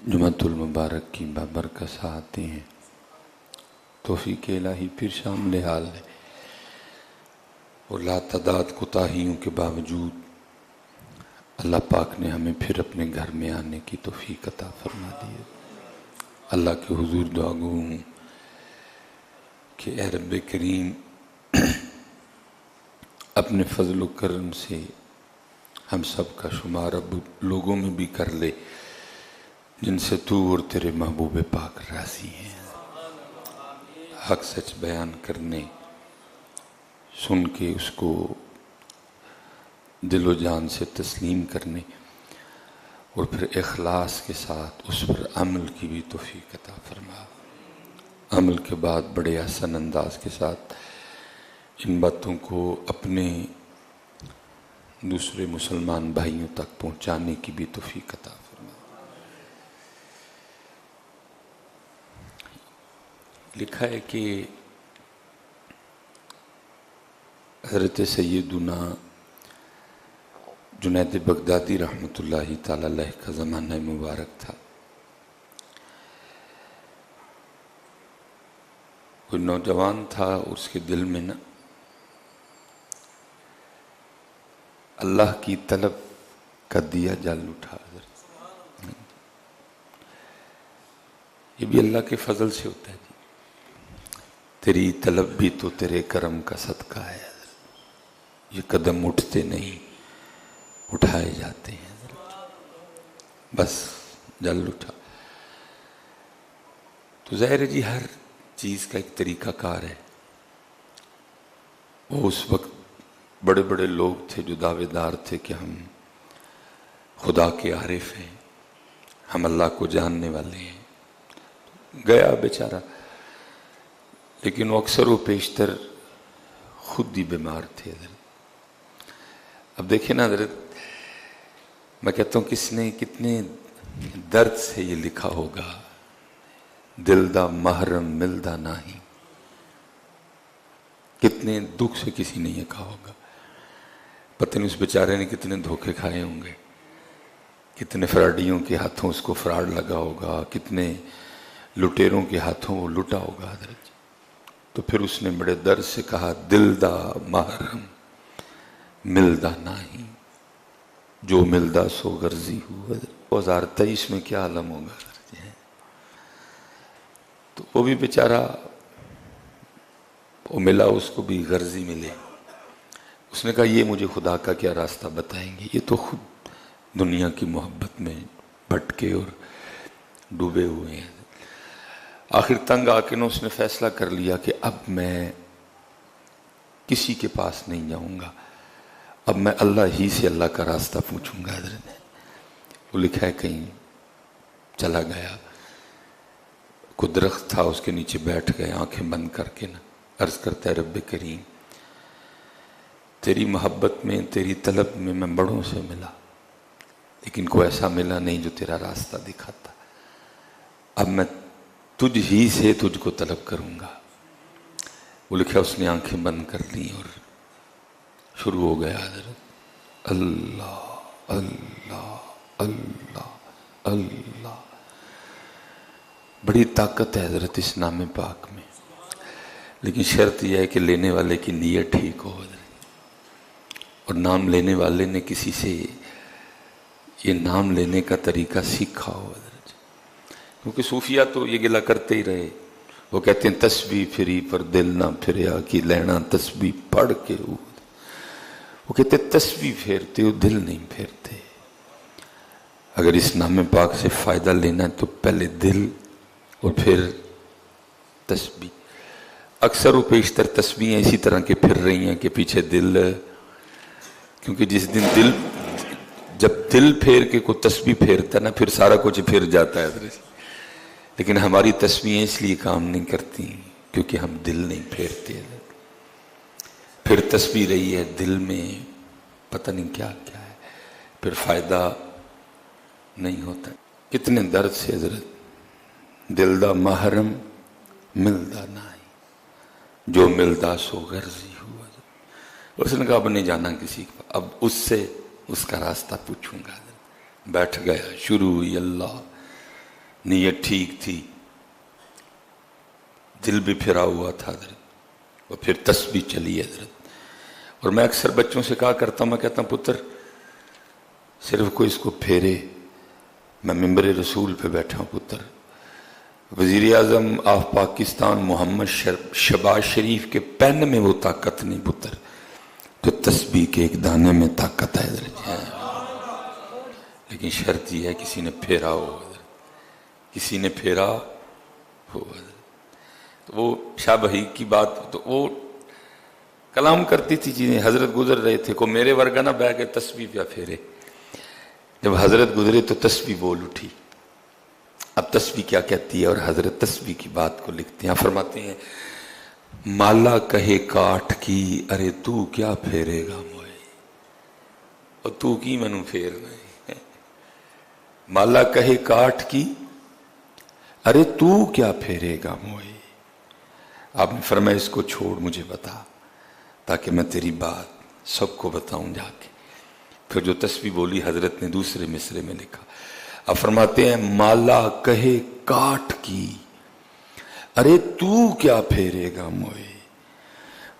جمعۃ المبارک کی بابرکت ساعتیں ہیں، توفیق الہی پھر شامل حال ہے، اور لاتعداد کوتاہیوں کے باوجود اللہ پاک نے ہمیں پھر اپنے گھر میں آنے کی توفیق عطا فرما دی ہے۔ اللہ کے حضور دعا گو ہوں کہ اے رب کریم اپنے فضل و کرم سے ہم سب کا شمار اب لوگوں میں بھی کر لے جن سے تو اور تیرے محبوب پاک راضی ہیں، حق سچ بیان کرنے، سن کے اس کو دل و جان سے تسلیم کرنے اور پھر اخلاص کے ساتھ اس پر عمل کی بھی توفیق عطا فرما۔ عمل کے بعد بڑے احسن انداز کے ساتھ ان باتوں کو اپنے دوسرے مسلمان بھائیوں تک پہنچانے کی بھی توفیق عطا فرما۔ لکھا ہے کہ حضرت سیدنا جنید بغدادی رحمۃ اللہ تعالی علیہ کا زمانہ مبارک تھا۔ کوئی نوجوان تھا اور اس کے دل میں نا اللہ کی طلب کا دیا جل اٹھا۔ یہ بھی اللہ کے فضل سے ہوتا ہے جی، تیری طلب بھی تو تیرے کرم کا صدقہ ہے، یہ قدم اٹھتے نہیں اٹھائے جاتے ہیں، بس جل اٹھا۔ تو ظاہر ہے جی ہر چیز کا ایک طریقہ کار ہے۔ وہ اس وقت بڑے بڑے لوگ تھے جو دعوے دار تھے کہ ہم خدا کے عارف ہیں، ہم اللہ کو جاننے والے ہیں۔ گیا بیچارہ، لیکن وہ اکثر و بیشتر خود ہی بیمار تھے حضرت۔ اب دیکھیں نا حضرت، میں کہتا ہوں کس نے کتنے درد سے یہ لکھا ہوگا، دل دا محرم ملدا نہیں، کتنے دکھ سے کسی نے یہ کہا ہوگا۔ پتہ نہیں اس بیچارے نے کتنے دھوکے کھائے ہوں گے، کتنے فراڈیوں کے ہاتھوں اس کو فراڈ لگا ہوگا، کتنے لٹیروں کے ہاتھوں وہ لٹا ہوگا حضرت۔ تو پھر اس نے بڑے درد سے کہا، دل دا محرم ملدا نہیں، جو ملدا سو غرضی ہوا۔ 2023 میں کیا عالم ہوگا حضرت۔ تو وہ بھی بیچارہ، وہ ملا اس کو بھی غرضی ملے۔ اس نے کہا یہ مجھے خدا کا کیا راستہ بتائیں گے، یہ تو خود دنیا کی محبت میں بھٹکے اور ڈوبے ہوئے ہیں۔ آخر تنگ آ کے اس نے فیصلہ کر لیا کہ اب میں کسی کے پاس نہیں جاؤں گا، اب میں اللہ ہی سے اللہ کا راستہ پوچھوں گا حضرت۔ وہ لکھا ہے کہیں چلا گیا، کوئی درخت تھا اس کے نیچے بیٹھ گئے آنکھیں بند کر کے نا، عرض کرتا ہے رب کریم تیری محبت میں، تیری طلب میں بڑوں سے ملا، لیکن کوئی ایسا ملا نہیں جو تیرا راستہ دکھاتا۔ اب میں تجھ ہی سے تجھ کو طلب کروں گا۔ وہ لکھا اس نے آنکھیں بند کر لی اور شروع ہو گیا حضرت، اللہ اللہ اللہ اللہ۔ بڑی طاقت ہے حضرت اس نام پاک میں، لیکن شرط یہ ہے کہ لینے والے کی نیت ٹھیک ہو حضرت، اور نام لینے والے نے کسی سے یہ نام لینے کا طریقہ سیکھا ہو حضرت۔ کیونکہ صوفیہ تو یہ گلہ کرتے ہی رہے، وہ کہتے ہیں تسبیح پھری پر دل نہ پھریا کی لینا تسبیح پڑھ کے ہو۔ وہ کہتے ہیں تسبیح پھیرتے ہو دل نہیں پھیرتے۔ اگر اس نام پاک سے فائدہ لینا ہے تو پہلے دل اور پھر تسبیح۔ اکثر و بیشتر تسبیحیں اسی طرح کے پھر رہی ہیں کہ پیچھے دل، کیونکہ جس دن دل، جب دل پھیر کے کوئی تسبیح پھیرتا ہے نا پھر سارا کچھ پھر جاتا ہے حضرت۔ لیکن ہماری تسبیحیں اس لیے کام نہیں کرتی کیونکہ ہم دل نہیں پھیرتے۔ پھر تسبیح رہی ہے دل میں پتہ نہیں کیا کیا ہے، پھر فائدہ نہیں ہوتا۔ کتنے درد سے حضرت، دل دا محرم ملدا نہیں، جو ملدا سو غرضی ہوا۔ اس نے کہا اب نہیں جانا کسی کو، اب اس سے اس کا راستہ پوچھوں گا۔ بیٹھ گیا، شروع ہوئی اللہ نیت ٹھیک تھی، دل بھی پھرا ہوا تھا حضرت، اور پھر تسبیح چلی حضرت۔ اور میں اکثر بچوں سے کہا کرتا ہوں، میں کہتا ہوں پتر صرف کوئی اس کو پھیرے، میں ممبر رسول پہ بیٹھا ہوں پتر، وزیر اعظم آف پاکستان محمد شہباز شریف کے پین میں وہ طاقت نہیں پتر جو تسبیح کے ایک دانے میں طاقت ہے حضرت۔ لیکن شرط یہ ہے کسی نے پھیرا ہو حضرت، کسی نے پھیرا ہو حضرت۔ تو وہ شاہ بہی کی بات تو وہ کلام کرتی تھی چیزیں، حضرت گزر رہے تھے، کو میرے ورگا نہ بہ کے تسبیح پہ پھیرے، جب حضرت گزرے تو تسبیح بول اٹھی۔ اب تسبیح کیا کہتی ہے، اور حضرت تسبیح کی بات کو لکھتے ہیں، فرماتے ہیں مالا کہے کاٹ کی ارے تو کیا پھیرے گا موئے، اور تو کی منو پھیرنا ہے، مالا کہے کاٹ کی ارے تو کیا پھیرے گا موئے۔ آپ نے فرمایا اس کو چھوڑ مجھے بتا تاکہ میں تیری بات سب کو بتاؤں جا کے۔ پھر جو تسبیح بولی حضرت نے دوسرے مصرے میں لکھا، اب فرماتے ہیں مالا کہے کاٹ کی ارے تو کیا پھیرے گا موئے،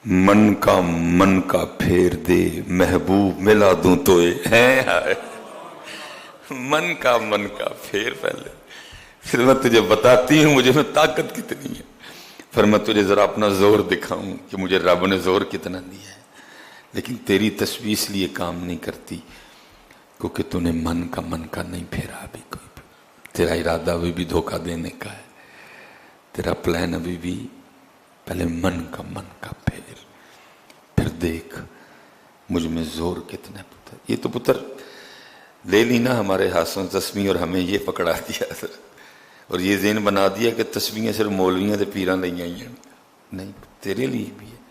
من کا پھیر دے محبوب ملا دوں توئے، من کا پھیر پہلے، پھر میں تجھے بتاتی ہوں مجھے میں طاقت کتنی ہے، پھر میں تجھے ذرا اپنا زور دکھاؤں کہ مجھے رب نے زور کتنا دیا ہے۔ لیکن تیری تسبیح اس لیے کام نہیں کرتی کیونکہ تو نے من کا نہیں پھیرا ابھی کوئی بھی، تیرا ارادہ ابھی بھی دھوکہ دینے کا ہے، تیرا پلان ابھی بھی پہلے من کا پھر دیکھ مجھ میں زور کتنا ہے پتر۔ یہ تو پتر لے لی نا ہمارے ہاتھوں تسبیح اور ہمیں یہ پکڑا دیا اور یہ ذہن بنا دیا کہ تسبیحیں صرف مولویاں تے پیراں لئی آئی ہیں، نہیں تیرے لیے بھی ہے۔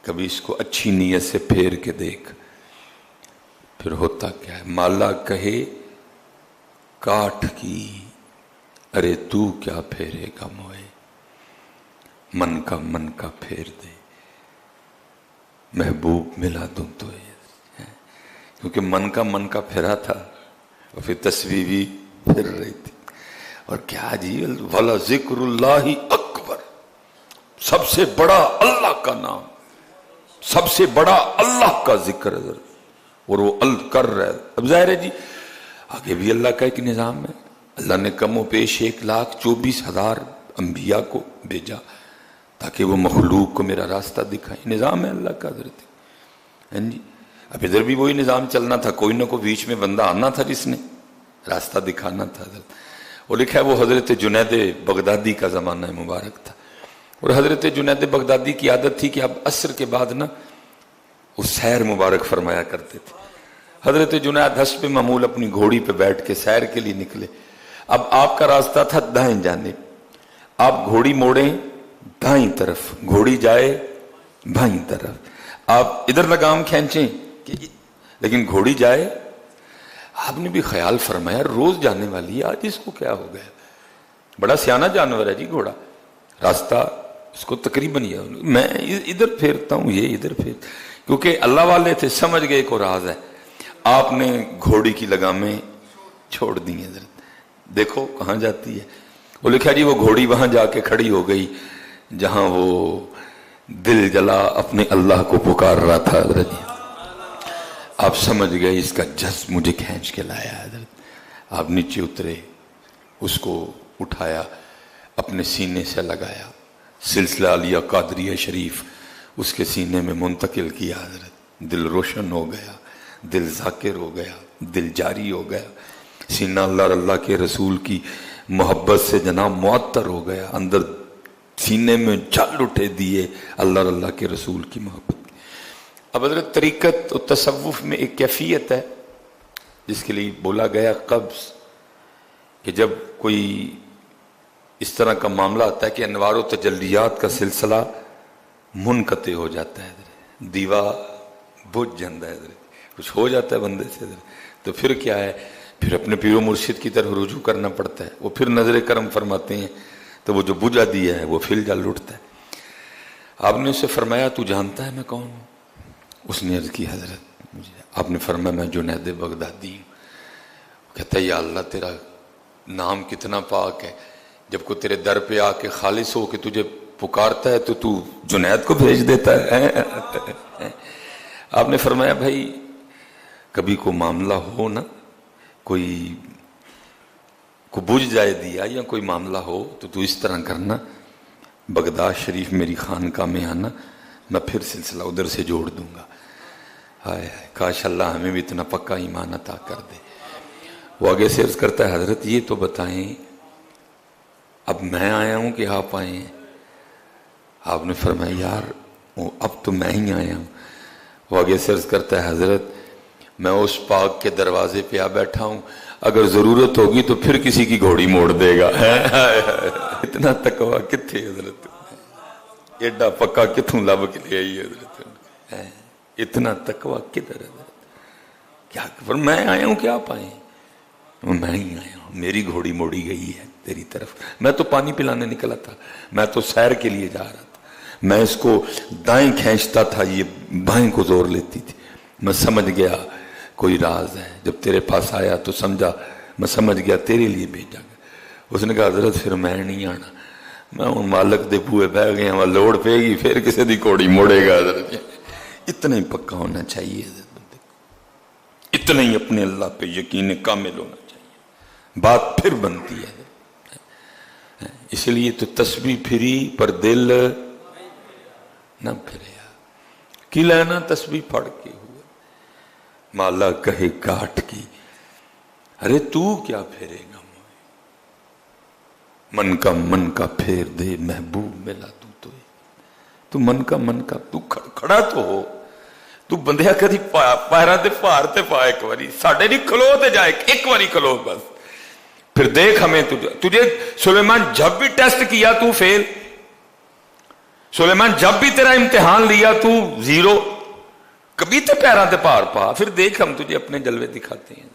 کبھی اس کو اچھی نیت سے پھیر کے دیکھ، پھر ہوتا کیا ہے، مالا کہے کاٹ کی ارے تو کیا پھیرے گا موئے، من کا پھیر دے محبوب ملا دوں تو، کیونکہ من کا پھرا تھا اور پھر تسبیح بھی پھر رہی تھی۔ اور کیا عجیب، وَلَا ذِكْرُ اللَّهِ اکبر، سب سے بڑا اللہ کا نام، سب سے بڑا اللہ کا ذکر ہے، اور وہ کر رہا ہے۔ اب ظاہر ہے جی آگے بھی اللہ کا ایک نظام ہے، اللہ نے کم و بیش 1,24,000 انبیاء کو بھیجا تاکہ وہ مخلوق کو میرا راستہ دکھائیں، نظام ہے اللہ کا حضرت۔ جی اب ادھر بھی وہی نظام چلنا تھا، کوئی نہ کوئی بیچ میں بندہ آنا تھا جس نے راستہ دکھانا تھا حضرت۔ وہ لکھا ہے وہ حضرت جنید بغدادی کا زمانہ مبارک تھا، اور حضرت جنید بغدادی کی عادت تھی کہ اب عصر کے بعد نا وہ سیر مبارک فرمایا کرتے تھے۔ حضرت جنید حسب معمول اپنی گھوڑی پہ بیٹھ کے سیر کے لیے نکلے۔ اب آپ کا راستہ تھا دائیں جانب، آپ گھوڑی موڑیں دائیں طرف، گھوڑی جائے بائیں طرف، آپ ادھر لگام کھینچیں لیکن گھوڑی جائے۔ آپ نے بھی خیال فرمایا روز جانے والی ہے، آج اس کو کیا ہو گیا، بڑا سیانہ جانور ہے جی گھوڑا، راستہ اس کو تقریباً یہ میں ادھر پھیرتا ہوں یہ ادھر پھیر، کیونکہ اللہ والے تھے سمجھ گئے کو راز ہے۔ آپ نے گھوڑی کی لگامیں چھوڑ دی ہیں، دیکھو کہاں جاتی ہے۔ وہ لکھا جی وہ گھوڑی وہاں جا کے کھڑی ہو گئی جہاں وہ دل جلا اپنے اللہ کو پکار رہا تھا حضرت۔ آپ سمجھ گئے اس کا جذب مجھے کھینچ کے لایا حضرت۔ آپ نیچے اترے، اس کو اٹھایا، اپنے سینے سے لگایا، سلسلہ علیہ قادریہ شریف اس کے سینے میں منتقل کیا حضرت۔ دل روشن ہو گیا، دل ذاکر ہو گیا، دل جاری ہو گیا، سینہ اللہ کے رسول کی محبت سے جناب معطر ہو گیا، اندر سینے میں جل اٹھے دیے اللہ کے رسول کی محبت۔ اب حضرت طریقت و تصوف میں ایک کیفیت ہے جس کے لیے بولا گیا قبض، کہ جب کوئی اس طرح کا معاملہ آتا ہے کہ انوار و تجلیات کا سلسلہ منقطع ہو جاتا ہے، دیوا بجھ جاتا ہے، کچھ ہو جاتا ہے بندے سے، تو پھر کیا ہے، پھر اپنے پیر و مرشد کی طرف رجوع کرنا پڑتا ہے۔ وہ پھر نظر کرم فرماتے ہیں تو وہ جو بجھا دیا ہے وہ پھر جل اٹھتا ہے۔ آپ نے اسے فرمایا تو جانتا ہے میں کون ہوں؟ اس نے عرض کی حضرت مجھے۔ آپ نے فرمایا میں جنید بغدادی ہوں۔ کہتا ہے یا اللہ تیرا نام کتنا پاک ہے. جب کوئی تیرے در پہ آ کے خالص ہو کے تجھے پکارتا ہے تو جنید کو بھیج دیتا ہے. آپ نے فرمایا بھائی کبھی کوئی معاملہ ہو نا، کوئی بجھ جائے دیا یا کوئی معاملہ ہو تو اس طرح کرنا، بغداد شریف میری خانقاہ میں آنا، میں پھر سلسلہ ادھر سے جوڑ دوں گا. ہائے کاش اللہ ہمیں بھی اتنا پکا ایمان عطا کر دے. وہ آگے سے عرض کرتا ہے حضرت یہ تو بتائیں اب میں آیا ہوں کہ آپ آئے ہیں؟ آپ نے فرمایا یار اب تو میں ہی آیا ہوں. وہ آگے سے عرض کرتا ہے حضرت میں اس پاک کے دروازے پہ آ بیٹھا ہوں، اگر ضرورت ہوگی تو پھر کسی کی گھوڑی موڑ دے گا. اتنا تقویٰ کتھے حضرت، ایڈا پکا کتوں لب کے لے آئی حضرت، اتنا تقویٰ کدھر حضرت؟ کیا میں آیا ہوں کہ آپ آئے ہیں؟ میں ہی آیا ہوں، میری گھوڑی موڑی گئی ہے تیری طرف. میں تو پانی پلانے نکلا تھا، میں تو سیر کے لیے جا رہا تھا، میں اس کو دائیں کھینچتا تھا، یہ بائیں کو زور لیتی تھی. میں سمجھ گیا کوئی راز ہے، جب تیرے پاس آیا تو سمجھا، میں سمجھ گیا تیرے لیے بھیجا گیا. اس نے کہا حضرت پھر میں نہیں آنا، میں ان مالک دے بوئے بہ گئے وہاں لوڑ پے گی پھر کسی دی کوڑی موڑے گا. حضرت اتنا ہی پکا ہونا چاہیے حضرت بندے کو، اتنا ہی اپنے اللہ پہ یقین کامل ہونا چاہیے، بات پھر بنتی ہے. اس لیے تو تسبیح پھری پر دل نہ پھریا، کی لینا تسبیح پڑھ کے ہوئے مالا کہے کاٹ کی، ارے تو کیا پھیرے گا من کا پھیر دے محبوب ملا تو من کا تو کھڑا تو ہو، تو بندیا کدی پیراں تے پار تے پا ایک واری، ساڈے نہیں کھلو تے جائے ایک واری کھلو بس، پھر دیکھ ہمیں تجھے سلیمان جب بھی ٹیسٹ کیا تو فیل، سلیمان جب بھی تیرا امتحان لیا تو زیرو، کبھی تے پیراں تے پار پا، پھر دیکھ ہم تجھے اپنے جلوے دکھاتے ہیں.